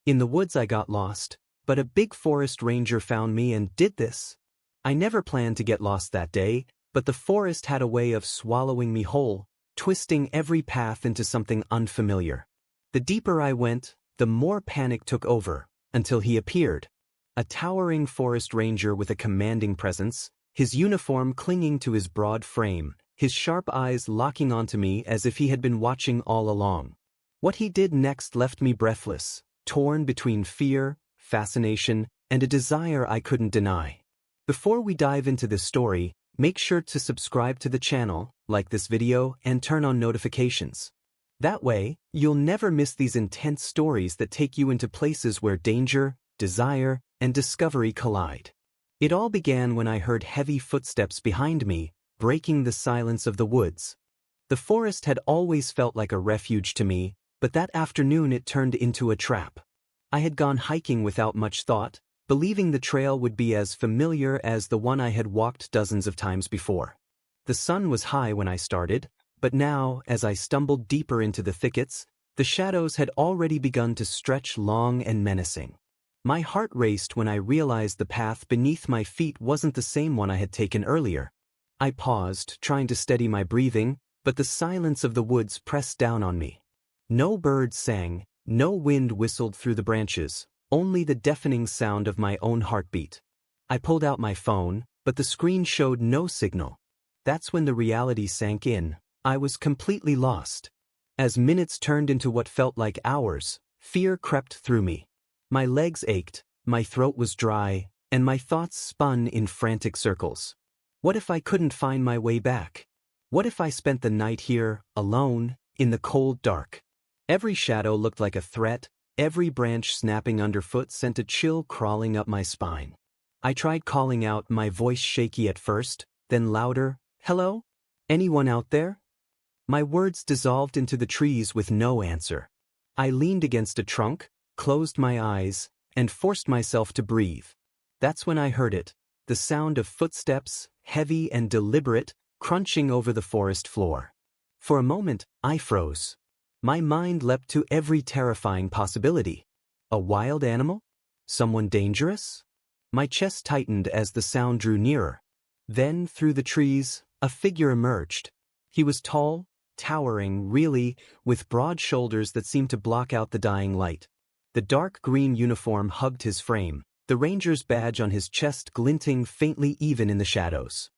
In the woods I got lost, but a big forest ranger found me and did this. I never planned to get lost that day, but the forest had a way of swallowing me whole, twisting every path into something unfamiliar. The deeper I went, the more panic took over, until he appeared. A towering forest ranger with a commanding presence, his uniform clinging to his broad frame, his sharp eyes locking onto me as if he had been watching all along. What he did next left me breathless, torn between fear, fascination, and a desire I couldn't deny. Before we dive into this story, make sure to subscribe to the channel, like this video, and turn on notifications. That way, you'll never miss these intense stories that take you into places where danger, desire, and discovery collide. It all began when I heard heavy footsteps behind me, breaking the silence of the woods. The forest had always felt like a refuge to me, but that afternoon it turned into a trap. I had gone hiking without much thought, believing the trail would be as familiar as the one I had walked dozens of times before. The sun was high when I started, but now, as I stumbled deeper into the thickets, the shadows had already begun to stretch long and menacing. My heart raced when I realized the path beneath my feet wasn't the same one I had taken earlier. I paused, trying to steady my breathing, but the silence of the woods pressed down on me. No birds sang, no wind whistled through the branches, only the deafening sound of my own heartbeat. I pulled out my phone, but the screen showed no signal. That's when the reality sank in. I was completely lost. As minutes turned into what felt like hours, fear crept through me. My legs ached, my throat was dry, and my thoughts spun in frantic circles. What if I couldn't find my way back? What if I spent the night here, alone, in the cold dark? Every shadow looked like a threat, every branch snapping underfoot sent a chill crawling up my spine. I tried calling out, my voice shaky at first, then louder, "Hello? Anyone out there?" My words dissolved into the trees with no answer. I leaned against a trunk, closed my eyes, and forced myself to breathe. That's when I heard it, the sound of footsteps, heavy and deliberate, crunching over the forest floor. For a moment, I froze. My mind leapt to every terrifying possibility. A wild animal? Someone dangerous? My chest tightened as the sound drew nearer. Then, through the trees, a figure emerged. He was tall, towering, really, with broad shoulders that seemed to block out the dying light. The dark green uniform hugged his frame, the ranger's badge on his chest glinting faintly even in the shadows.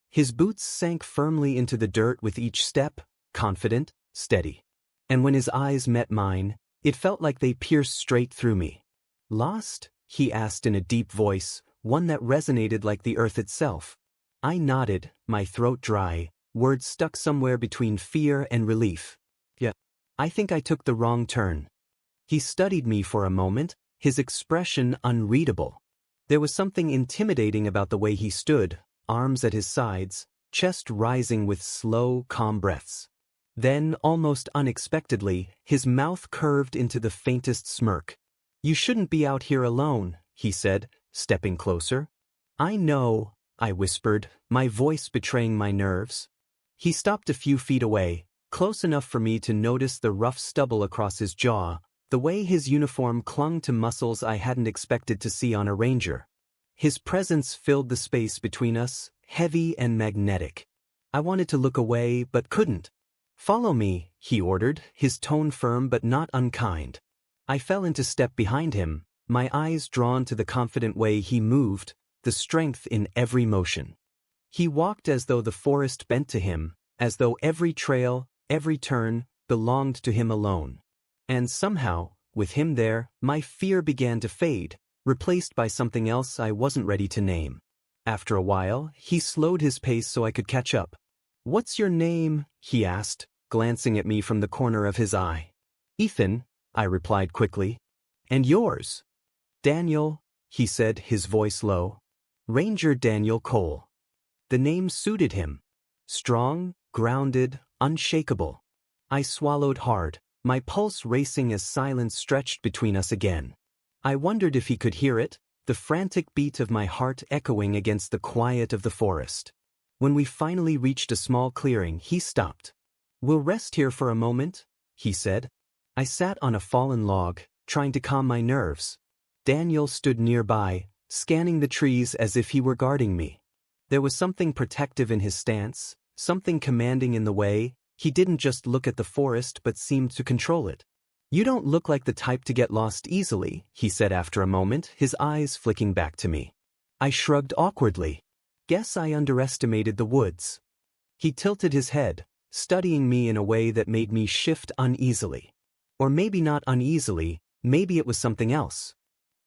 His boots sank firmly into the dirt with each step, confident, steady. And when his eyes met mine, it felt like they pierced straight through me. "Lost?" he asked in a deep voice, one that resonated like the earth itself. I nodded, my throat dry, words stuck somewhere between fear and relief. "Yeah, I think I took the wrong turn." He studied me for a moment, his expression unreadable. There was something intimidating about the way he stood, arms at his sides, chest rising with slow, calm breaths. Then, almost unexpectedly, his mouth curved into the faintest smirk. "You shouldn't be out here alone," he said, stepping closer. "I know," I whispered, my voice betraying my nerves. He stopped a few feet away, close enough for me to notice the rough stubble across his jaw, the way his uniform clung to muscles I hadn't expected to see on a ranger. His presence filled the space between us, heavy and magnetic. I wanted to look away, but couldn't. "Follow me," he ordered, his tone firm but not unkind. I fell into step behind him, my eyes drawn to the confident way he moved, the strength in every motion. He walked as though the forest bent to him, as though every trail, every turn, belonged to him alone. And somehow, with him there, my fear began to fade, replaced by something else I wasn't ready to name. After a while, he slowed his pace so I could catch up. "What's your name?" he asked, glancing at me from the corner of his eye. "Ethan," I replied quickly. "And yours?" "Daniel," he said, his voice low. "Ranger Daniel Cole." The name suited him. Strong, grounded, unshakable. I swallowed hard, my pulse racing as silence stretched between us again. I wondered if he could hear it, the frantic beat of my heart echoing against the quiet of the forest. When we finally reached a small clearing, he stopped. "We'll rest here for a moment," he said. I sat on a fallen log, trying to calm my nerves. Daniel stood nearby, scanning the trees as if he were guarding me. There was something protective in his stance, something commanding in the way. He didn't just look at the forest but seemed to control it. "You don't look like the type to get lost easily," he said after a moment, his eyes flicking back to me. I shrugged awkwardly. Guess I underestimated the woods. He tilted his head, studying me in a way that made me shift uneasily. Or maybe not uneasily, maybe it was something else.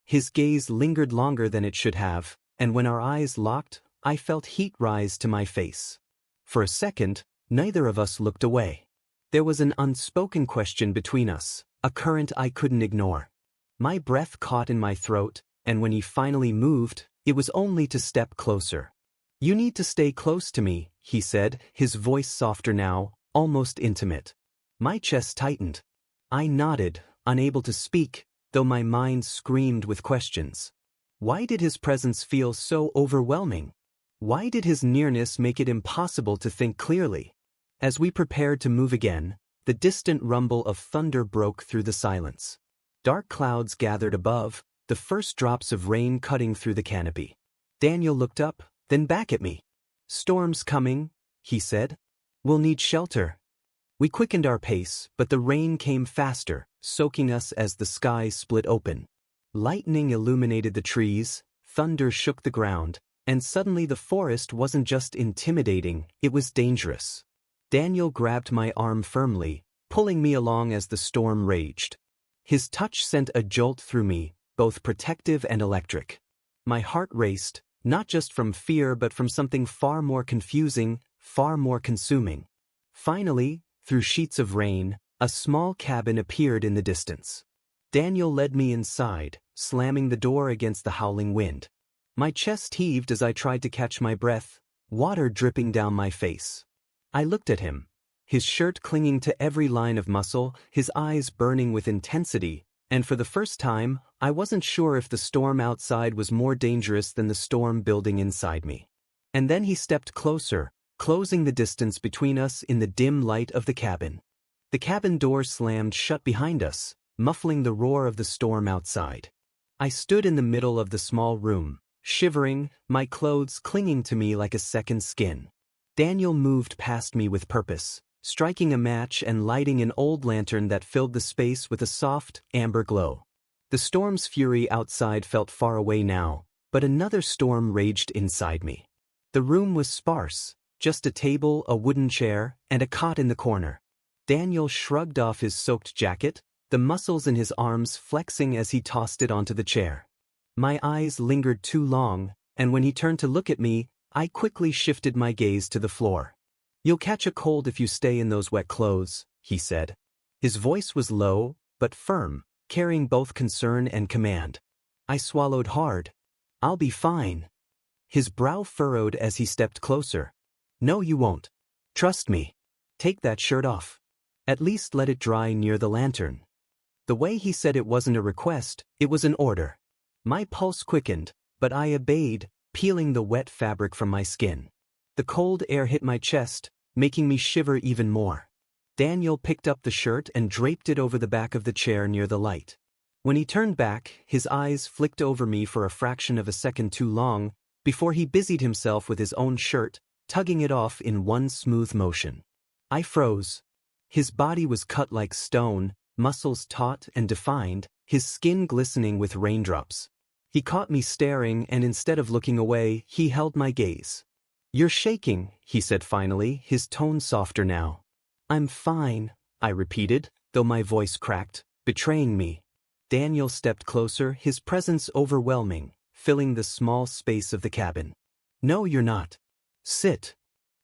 His gaze lingered longer than it should have, and when our eyes locked, I felt heat rise to my face. For a second, neither of us looked away. There was an unspoken question between us, a current I couldn't ignore. My breath caught in my throat, and when he finally moved, it was only to step closer. "You need to stay close to me," he said, his voice softer now, almost intimate. My chest tightened. I nodded, unable to speak, though my mind screamed with questions. Why did his presence feel so overwhelming? Why did his nearness make it impossible to think clearly? As we prepared to move again, the distant rumble of thunder broke through the silence. Dark clouds gathered above, the first drops of rain cutting through the canopy. Daniel looked up, then back at me. "Storm's coming," he said. "We'll need shelter." We quickened our pace, but the rain came faster, soaking us as the sky split open. Lightning illuminated the trees, thunder shook the ground, and suddenly the forest wasn't just intimidating, it was dangerous. Daniel grabbed my arm firmly, pulling me along as the storm raged. His touch sent a jolt through me, both protective and electric. My heart raced, not just from fear but from something far more confusing, far more consuming. Finally, through sheets of rain, a small cabin appeared in the distance. Daniel led me inside, slamming the door against the howling wind. My chest heaved as I tried to catch my breath, water dripping down my face. I looked at him, his shirt clinging to every line of muscle, his eyes burning with intensity, and for the first time, I wasn't sure if the storm outside was more dangerous than the storm building inside me. And then he stepped closer, closing the distance between us in the dim light of the cabin. The cabin door slammed shut behind us, muffling the roar of the storm outside. I stood in the middle of the small room, shivering, my clothes clinging to me like a second skin. Daniel moved past me with purpose, striking a match and lighting an old lantern that filled the space with a soft, amber glow. The storm's fury outside felt far away now, but another storm raged inside me. The room was sparse, just a table, a wooden chair, and a cot in the corner. Daniel shrugged off his soaked jacket, the muscles in his arms flexing as he tossed it onto the chair. My eyes lingered too long, and when he turned to look at me, I quickly shifted my gaze to the floor. "You'll catch a cold if you stay in those wet clothes," he said. His voice was low, but firm, carrying both concern and command. I swallowed hard. "I'll be fine." His brow furrowed as he stepped closer. "No, you won't. Trust me. Take that shirt off. At least let it dry near the lantern." The way he said it wasn't a request, it was an order. My pulse quickened, but I obeyed, peeling the wet fabric from my skin. The cold air hit my chest, making me shiver even more. Daniel picked up the shirt and draped it over the back of the chair near the light. When he turned back, his eyes flicked over me for a fraction of a second too long, before he busied himself with his own shirt, tugging it off in one smooth motion. I froze. His body was cut like stone, muscles taut and defined, his skin glistening with raindrops. He caught me staring, and instead of looking away, he held my gaze. "You're shaking," he said finally, his tone softer now. "I'm fine," I repeated, though my voice cracked, betraying me. Daniel stepped closer, his presence overwhelming, filling the small space of the cabin. "No, you're not. Sit."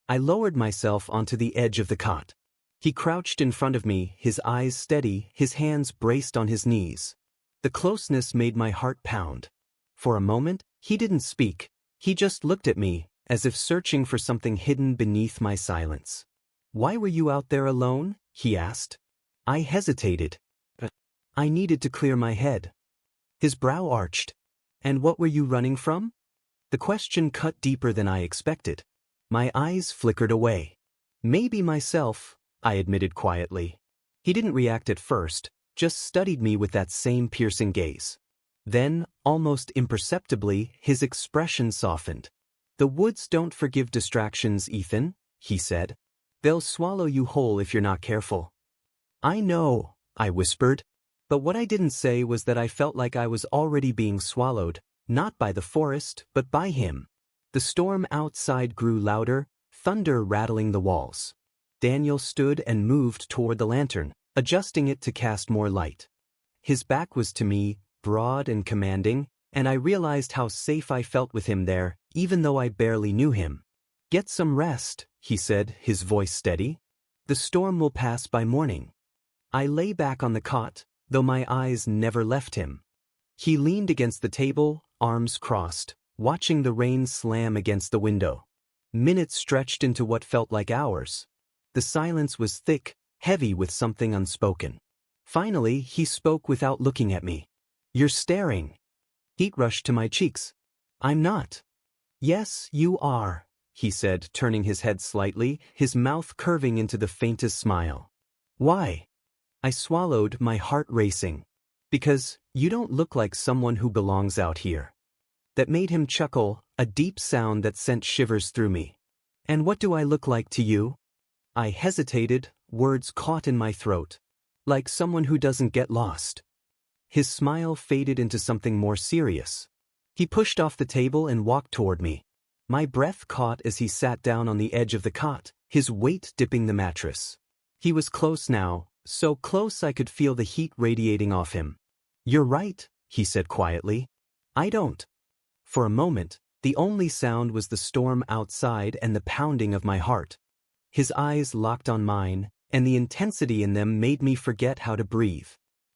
I lowered myself onto the edge of the cot. He crouched in front of me, his eyes steady, his hands braced on his knees. The closeness made my heart pound. For a moment, he didn't speak. He just looked at me, as if searching for something hidden beneath my silence. "Why were you out there alone?" he asked. I hesitated. "I needed to clear my head." His brow arched. "And what were you running from?" The question cut deeper than I expected. My eyes flickered away. "Maybe myself," I admitted quietly. He didn't react at first, just studied me with that same piercing gaze. Then, almost imperceptibly, his expression softened. "The woods don't forgive distractions, Ethan," he said. "They'll swallow you whole if you're not careful." "I know," I whispered. But what I didn't say was that I felt like I was already being swallowed, not by the forest, but by him. The storm outside grew louder, thunder rattling the walls. Daniel stood and moved toward the lantern, adjusting it to cast more light. His back was to me, broad and commanding, and I realized how safe I felt with him there, even though I barely knew him. "Get some rest," he said, his voice steady. "The storm will pass by morning." I lay back on the cot, though my eyes never left him. He leaned against the table, arms crossed, watching the rain slam against the window. Minutes stretched into what felt like hours. The silence was thick, heavy with something unspoken. Finally, he spoke without looking at me. "You're staring." Heat rushed to my cheeks. "I'm not." "Yes, you are," he said, turning his head slightly, his mouth curving into the faintest smile. "Why?" I swallowed, my heart racing. "Because you don't look like someone who belongs out here." That made him chuckle, a deep sound that sent shivers through me. "And what do I look like to you?" I hesitated, words caught in my throat. "Like someone who doesn't get lost." His smile faded into something more serious. He pushed off the table and walked toward me. My breath caught as he sat down on the edge of the cot, his weight dipping the mattress. He was close now, so close I could feel the heat radiating off him. "You're right," he said quietly. "I don't." For a moment, the only sound was the storm outside and the pounding of my heart. His eyes locked on mine, and the intensity in them made me forget how to breathe.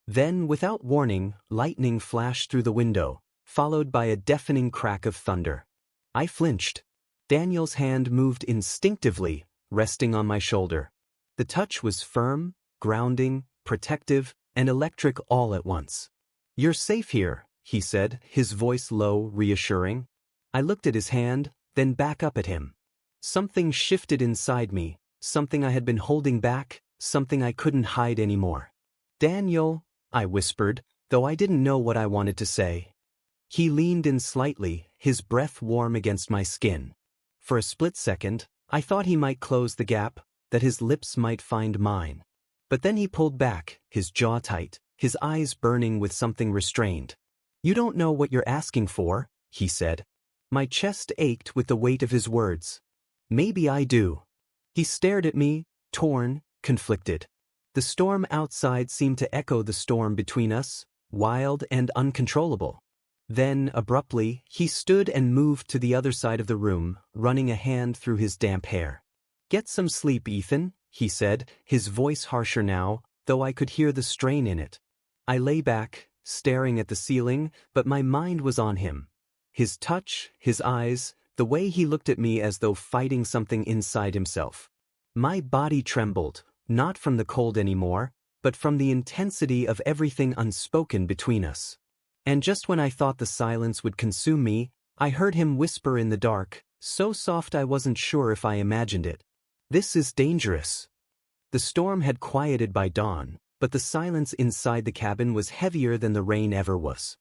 Then, without warning, lightning flashed through the window, followed by a deafening crack of thunder. I flinched. Daniel's hand moved instinctively, resting on my shoulder. The touch was firm, grounding, protective, and electric all at once. "You're safe here," he said, his voice low, reassuring. I looked at his hand, then back up at him. Something shifted inside me, something I had been holding back, something I couldn't hide anymore. "Daniel," I whispered, though I didn't know what I wanted to say. He leaned in slightly, his breath warm against my skin. For a split second, I thought he might close the gap, that his lips might find mine. But then he pulled back, his jaw tight, his eyes burning with something restrained. "You don't know what you're asking for," he said. My chest ached with the weight of his words. "Maybe I do." He stared at me, torn, conflicted. The storm outside seemed to echo the storm between us, wild and uncontrollable. Then, abruptly, he stood and moved to the other side of the room, running a hand through his damp hair. "Get some sleep, Ethan," he said, his voice harsher now, though I could hear the strain in it. I lay back, staring at the ceiling, but my mind was on him. His touch, his eyes, the way he looked at me as though fighting something inside himself. My body trembled, not from the cold anymore, but from the intensity of everything unspoken between us. And just when I thought the silence would consume me, I heard him whisper in the dark, so soft I wasn't sure if I imagined it. "This is dangerous." The storm had quieted by dawn, but the silence inside the cabin was heavier than the rain ever was.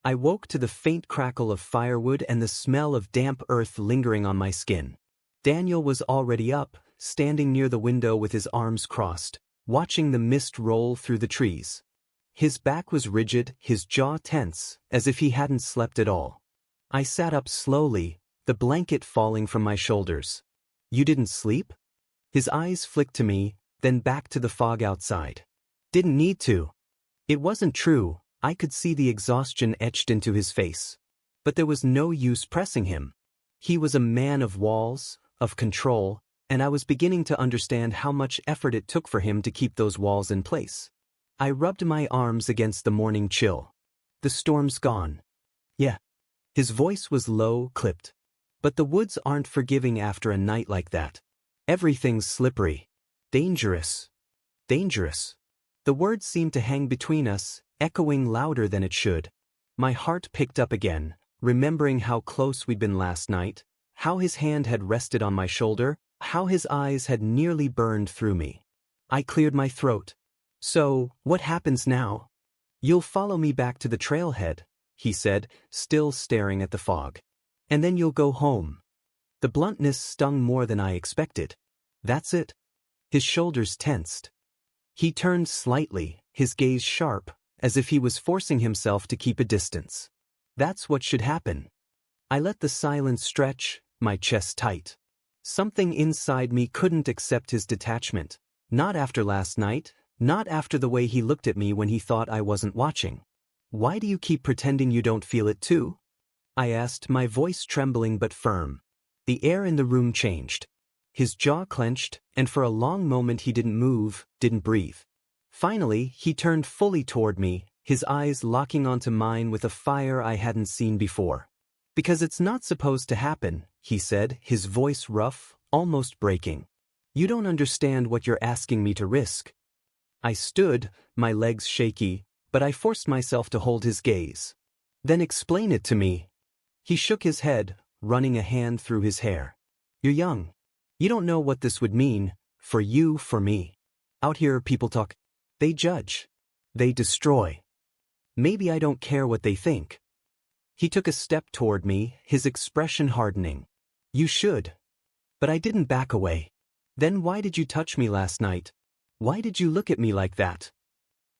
I woke to the faint crackle of firewood and the smell of damp earth lingering on my skin. Daniel was already up, standing near the window with his arms crossed, watching the mist roll through the trees. His back was rigid, his jaw tense, as if he hadn't slept at all. I sat up slowly, the blanket falling from my shoulders. "You didn't sleep?" His eyes flicked to me, then back to the fog outside. "Didn't need to." It wasn't true, I could see the exhaustion etched into his face. But there was no use pressing him. He was a man of walls, of control, and I was beginning to understand how much effort it took for him to keep those walls in place. I rubbed my arms against the morning chill. "The storm's gone." "Yeah." His voice was low, clipped. "But the woods aren't forgiving after a night like that. Everything's slippery. Dangerous. Dangerous." The words seemed to hang between us, echoing louder than it should. My heart picked up again, remembering how close we'd been last night, how his hand had rested on my shoulder, how his eyes had nearly burned through me. I cleared my throat. So, what happens now? You'll follow me back to the trailhead, he said, still staring at the fog. And then you'll go home. The bluntness stung more than I expected. That's it. His shoulders tensed. He turned slightly, his gaze sharp, as if he was forcing himself to keep a distance. That's what should happen. I let the silence stretch, my chest tight. Something inside me couldn't accept his detachment. Not after last night, not after the way he looked at me when he thought I wasn't watching. Why do you keep pretending you don't feel it too? I asked, my voice trembling but firm. The air in the room changed. His jaw clenched, and for a long moment he didn't move, didn't breathe. Finally, he turned fully toward me, his eyes locking onto mine with a fire I hadn't seen before. Because it's not supposed to happen, he said, his voice rough, almost breaking. You don't understand what you're asking me to risk. I stood, my legs shaky, but I forced myself to hold his gaze. Then explain it to me. He shook his head, running a hand through his hair. You're young. You don't know what this would mean, for you, for me. Out here people talk. They judge. They destroy. Maybe I don't care what they think. He took a step toward me, his expression hardening. You should. But I didn't back away. Then why did you touch me last night? Why did you look at me like that?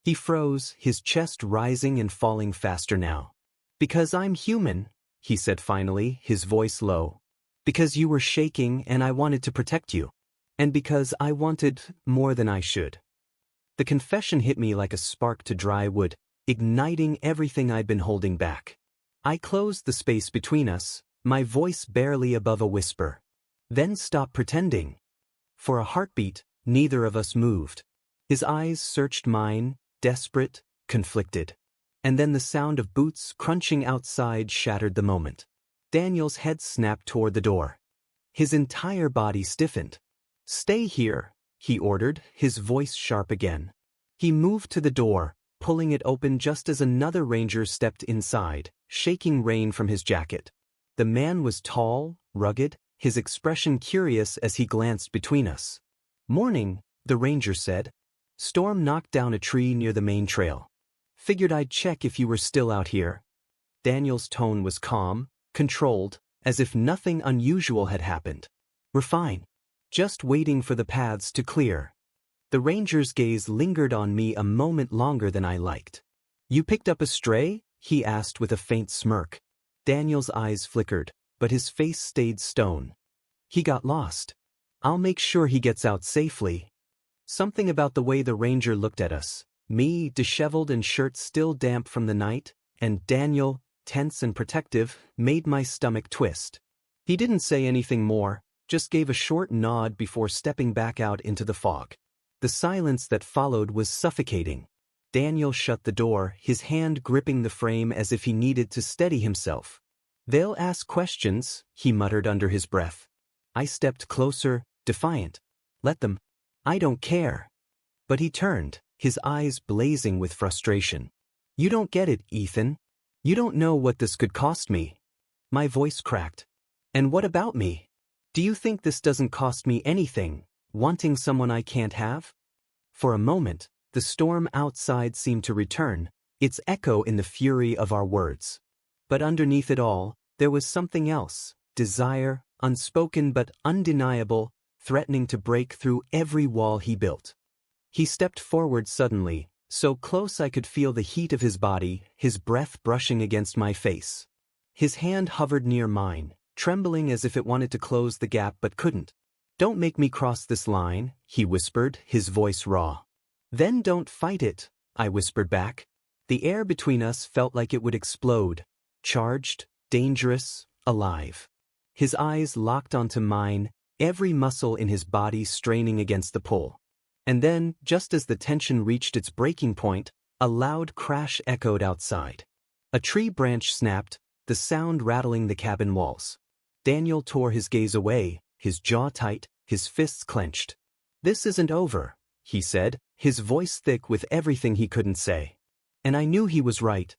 He froze, his chest rising and falling faster now. Because I'm human, he said finally, his voice low. Because you were shaking and I wanted to protect you. And because I wanted more than I should. The confession hit me like a spark to dry wood, igniting everything I'd been holding back. I closed the space between us, my voice barely above a whisper. Then stopped pretending. For a heartbeat, neither of us moved. His eyes searched mine, desperate, conflicted. And then the sound of boots crunching outside shattered the moment. Daniel's head snapped toward the door. His entire body stiffened. Stay here, he ordered, his voice sharp again. He moved to the door, pulling it open just as another ranger stepped inside, shaking rain from his jacket. The man was tall, rugged, his expression curious as he glanced between us. Morning, the ranger said. Storm knocked down a tree near the main trail. Figured I'd check if you were still out here. Daniel's tone was calm, controlled, as if nothing unusual had happened. We're fine. Just waiting for the paths to clear. The ranger's gaze lingered on me a moment longer than I liked. You picked up a stray? He asked with a faint smirk. Daniel's eyes flickered, but his face stayed stone. He got lost. I'll make sure he gets out safely. Something about the way the ranger looked at us, me disheveled and shirt still damp from the night, and Daniel, tense and protective, made my stomach twist. He didn't say anything more, just gave a short nod before stepping back out into the fog. The silence that followed was suffocating. Daniel shut the door, his hand gripping the frame as if he needed to steady himself. They'll ask questions, he muttered under his breath. I stepped closer, defiant. Let them. I don't care. But he turned, his eyes blazing with frustration. You don't get it, Ethan. You don't know what this could cost me. My voice cracked. And what about me? Do you think this doesn't cost me anything, wanting someone I can't have? For a moment, the storm outside seemed to return, its echo in the fury of our words. But underneath it all, there was something else, desire, unspoken but undeniable, threatening to break through every wall he built. He stepped forward suddenly, so close I could feel the heat of his body, his breath brushing against my face. His hand hovered near mine, trembling as if it wanted to close the gap but couldn't. Don't make me cross this line, he whispered, his voice raw. Then don't fight it, I whispered back. The air between us felt like it would explode, charged, dangerous, alive. His eyes locked onto mine, every muscle in his body straining against the pull. And then, just as the tension reached its breaking point, a loud crash echoed outside. A tree branch snapped, the sound rattling the cabin walls. Daniel tore his gaze away, his jaw tight, his fists clenched. This isn't over, he said, his voice thick with everything he couldn't say. And I knew he was right.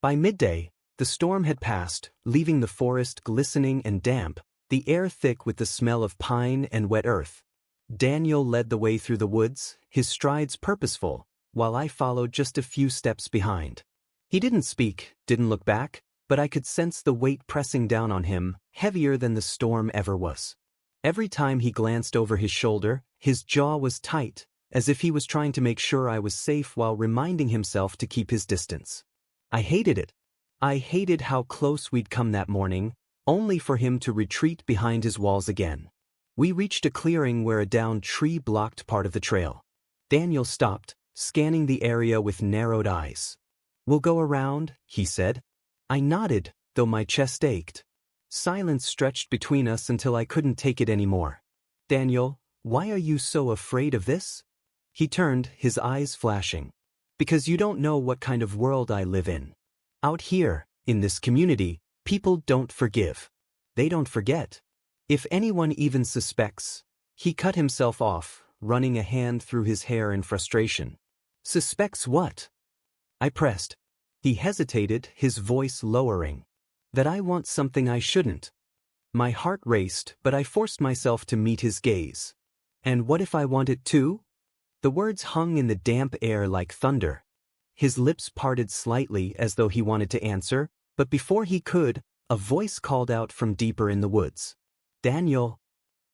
By midday, the storm had passed, leaving the forest glistening and damp, the air thick with the smell of pine and wet earth. Daniel led the way through the woods, his strides purposeful, while I followed just a few steps behind. He didn't speak, didn't look back, but I could sense the weight pressing down on him, heavier than the storm ever was. Every time he glanced over his shoulder, his jaw was tight, as if he was trying to make sure I was safe while reminding himself to keep his distance. I hated it. I hated how close we'd come that morning, only for him to retreat behind his walls again. We reached a clearing where a downed tree blocked part of the trail. Daniel stopped, scanning the area with narrowed eyes. "We'll go around," he said. I nodded, though my chest ached. Silence stretched between us until I couldn't take it anymore. "Daniel, why are you so afraid of this?" He turned, his eyes flashing. "Because you don't know what kind of world I live in. Out here, in this community, people don't forgive. They don't forget. If anyone even suspects..." He cut himself off, running a hand through his hair in frustration. "Suspects what?" I pressed. He hesitated, his voice lowering. "That I want something I shouldn't." My heart raced, but I forced myself to meet his gaze. "And what if I want it too?" The words hung in the damp air like thunder. His lips parted slightly as though he wanted to answer, but before he could, a voice called out from deeper in the woods. "Daniel."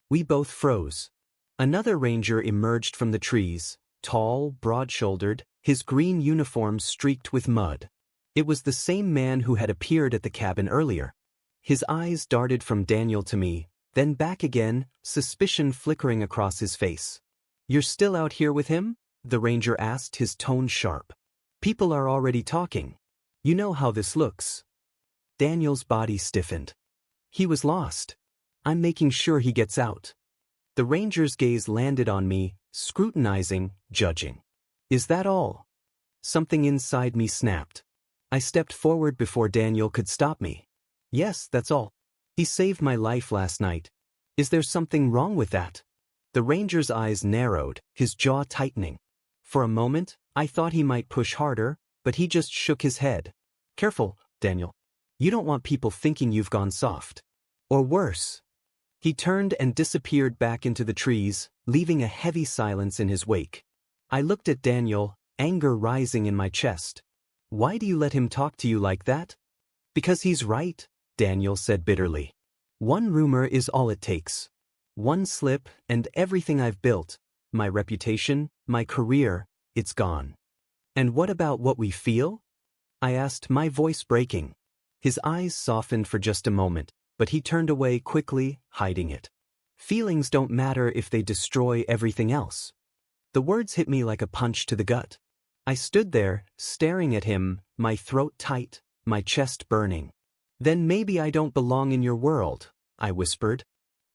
We both froze. Another ranger emerged from the trees, tall, broad-shouldered, his green uniform streaked with mud. It was the same man who had appeared at the cabin earlier. His eyes darted from Daniel to me, then back again, suspicion flickering across his face. "You're still out here with him?" the ranger asked, his tone sharp. "People are already talking. You know how this looks." Daniel's body stiffened. He was lost. "I'm making sure he gets out." The ranger's gaze landed on me, scrutinizing, judging. "Is that all?" Something inside me snapped. I stepped forward before Daniel could stop me. "Yes, that's all. He saved my life last night. Is there something wrong with that?" The ranger's eyes narrowed, his jaw tightening. For a moment, I thought he might push harder, but he just shook his head. "Careful, Daniel. You don't want people thinking you've gone soft. Or worse." He turned and disappeared back into the trees, leaving a heavy silence in his wake. I looked at Daniel, anger rising in my chest. "Why do you let him talk to you like that?" "Because he's right," Daniel said bitterly. "One rumor is all it takes. One slip, and everything I've built, my reputation, my career, it's gone." "And what about what we feel?" I asked, my voice breaking. His eyes softened for just a moment, but he turned away quickly, hiding it. "Feelings don't matter if they destroy everything else." The words hit me like a punch to the gut. I stood there, staring at him, my throat tight, my chest burning. "Then maybe I don't belong in your world," I whispered.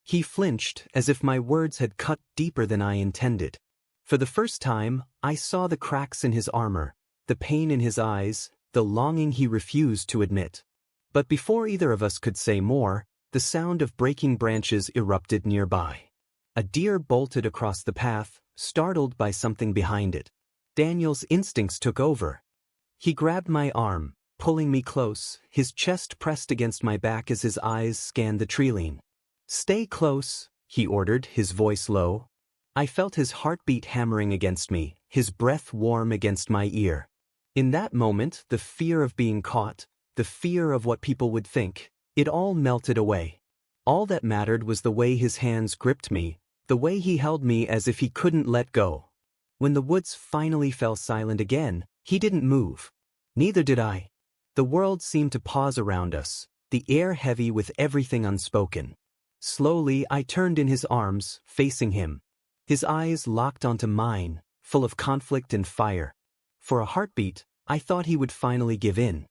He flinched, as if my words had cut deeper than I intended. For the first time, I saw the cracks in his armor, the pain in his eyes, the longing he refused to admit. But before either of us could say more, the sound of breaking branches erupted nearby. A deer bolted across the path, startled by something behind it. Daniel's instincts took over. He grabbed my arm, pulling me close, his chest pressed against my back as his eyes scanned the treeline. "Stay close," he ordered, his voice low. I felt his heartbeat hammering against me, his breath warm against my ear. In that moment, the fear of being caught, the fear of what people would think, it all melted away. All that mattered was the way his hands gripped me, the way he held me as if he couldn't let go. When the woods finally fell silent again, he didn't move. Neither did I. The world seemed to pause around us, the air heavy with everything unspoken. Slowly, I turned in his arms, facing him. His eyes locked onto mine, full of conflict and fire. For a heartbeat, I thought he would finally give in.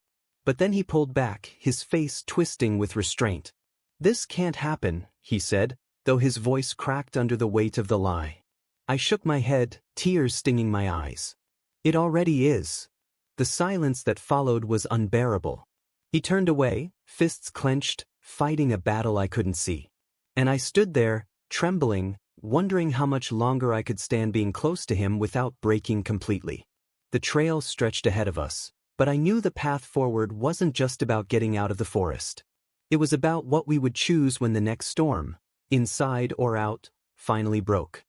But then he pulled back, his face twisting with restraint. "This can't happen," he said, though his voice cracked under the weight of the lie. I shook my head, tears stinging my eyes. "It already is." The silence that followed was unbearable. He turned away, fists clenched, fighting a battle I couldn't see. And I stood there, trembling, wondering how much longer I could stand being close to him without breaking completely. The trail stretched ahead of us, but I knew the path forward wasn't just about getting out of the forest. It was about what we would choose when the next storm, inside or out, finally broke.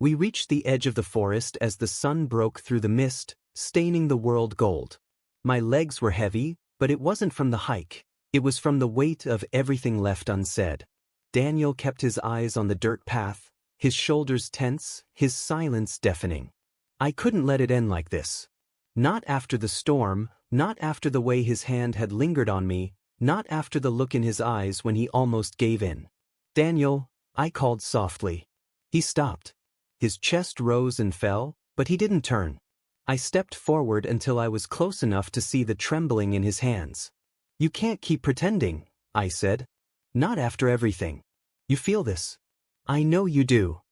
We reached the edge of the forest as the sun broke through the mist, staining the world gold. My legs were heavy, but it wasn't from the hike. It was from the weight of everything left unsaid. Daniel kept his eyes on the dirt path, his shoulders tense, his silence deafening. I couldn't let it end like this. Not after the storm, not after the way his hand had lingered on me, not after the look in his eyes when he almost gave in. "Daniel," I called softly. He stopped. His chest rose and fell, but he didn't turn. I stepped forward until I was close enough to see the trembling in his hands. "You can't keep pretending," I said. "Not after everything. You feel this. I know you do."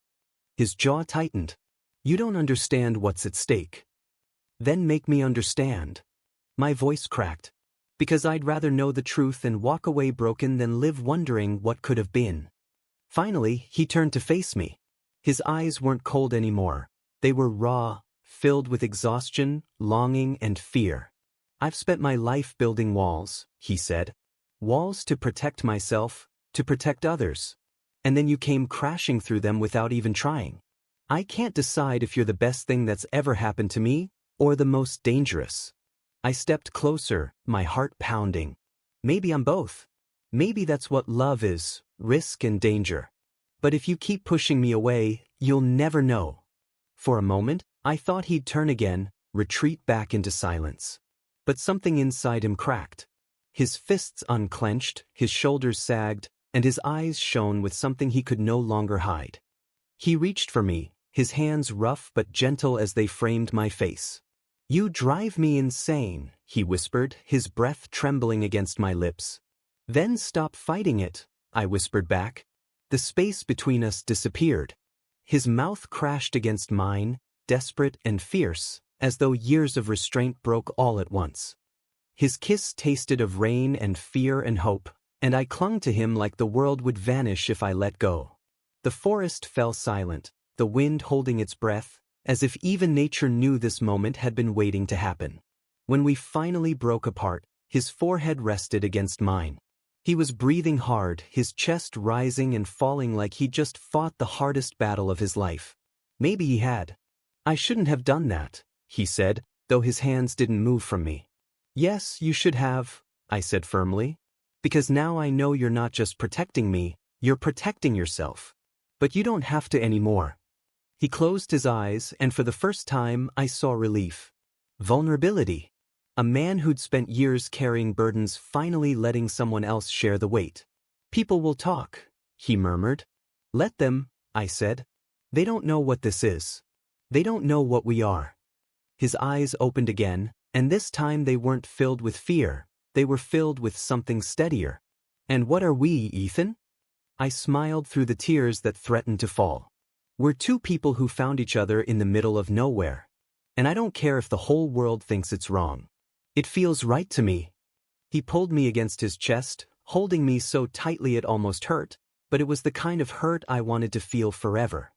His jaw tightened. "You don't understand what's at stake." "Then make me understand." My voice cracked. "Because I'd rather know the truth and walk away broken than live wondering what could have been." Finally, he turned to face me. His eyes weren't cold anymore. They were raw, filled with exhaustion, longing, and fear. "I've spent my life building walls," he said. "Walls to protect myself, to protect others. And then you came crashing through them without even trying. I can't decide if you're the best thing that's ever happened to me, or the most dangerous." I stepped closer, my heart pounding. Maybe I'm both. Maybe that's what love is, risk and danger. But if you keep pushing me away, you'll never know. For a moment, I thought he'd turn again, retreat back into silence. But something inside him cracked. His fists unclenched, his shoulders sagged, and his eyes shone with something he could no longer hide. He reached for me, his hands rough but gentle as they framed my face. "You drive me insane," he whispered, his breath trembling against my lips. "Then stop fighting it," I whispered back. The space between us disappeared. His mouth crashed against mine, desperate and fierce, as though years of restraint broke all at once. His kiss tasted of rain and fear and hope, and I clung to him like the world would vanish if I let go. The forest fell silent, the wind holding its breath, as if even nature knew this moment had been waiting to happen. When we finally broke apart, his forehead rested against mine. He was breathing hard, his chest rising and falling like he'd just fought the hardest battle of his life. Maybe he had. "I shouldn't have done that," he said, though his hands didn't move from me. "Yes, you should have," I said firmly. "Because now I know you're not just protecting me, you're protecting yourself. But you don't have to anymore." He closed his eyes, and for the first time I saw relief. Vulnerability. A man who'd spent years carrying burdens finally letting someone else share the weight. "People will talk," he murmured. "Let them," I said. "They don't know what this is. They don't know what we are." His eyes opened again, and this time they weren't filled with fear, they were filled with something steadier. "And what are we, Ethan?" I smiled through the tears that threatened to fall. "We're two people who found each other in the middle of nowhere. And I don't care if the whole world thinks it's wrong. It feels right to me." He pulled me against his chest, holding me so tightly it almost hurt, but it was the kind of hurt I wanted to feel forever.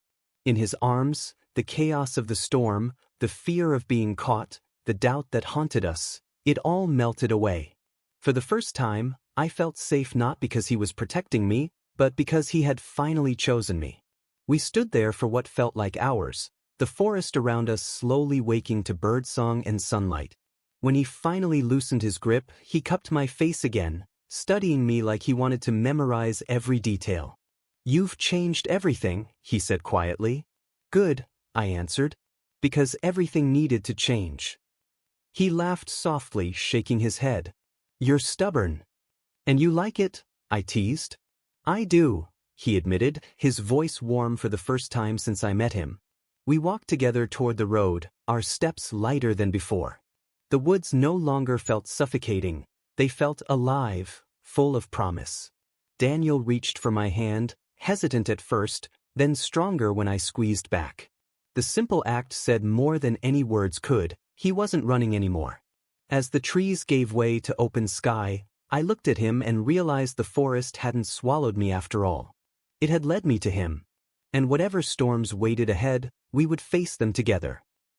In his arms, the chaos of the storm, the fear of being caught, the doubt that haunted us, it all melted away. For the first time, I felt safe not because he was protecting me, but because he had finally chosen me. We stood there for what felt like hours, the forest around us slowly waking to birdsong and sunlight. When he finally loosened his grip, he cupped my face again, studying me like he wanted to memorize every detail. "You've changed everything," he said quietly. "Good," I answered, "because everything needed to change." He laughed softly, shaking his head. "You're stubborn." "And you like it?" I teased. "I do," he admitted, his voice warm for the first time since I met him. We walked together toward the road, our steps lighter than before. The woods no longer felt suffocating, they felt alive, full of promise. Daniel reached for my hand, hesitant at first, then stronger when I squeezed back. The simple act said more than any words could. He wasn't running anymore. As the trees gave way to open sky, I looked at him and realized the forest hadn't swallowed me after all. It had led me to him. And whatever storms waited ahead, we would face them together.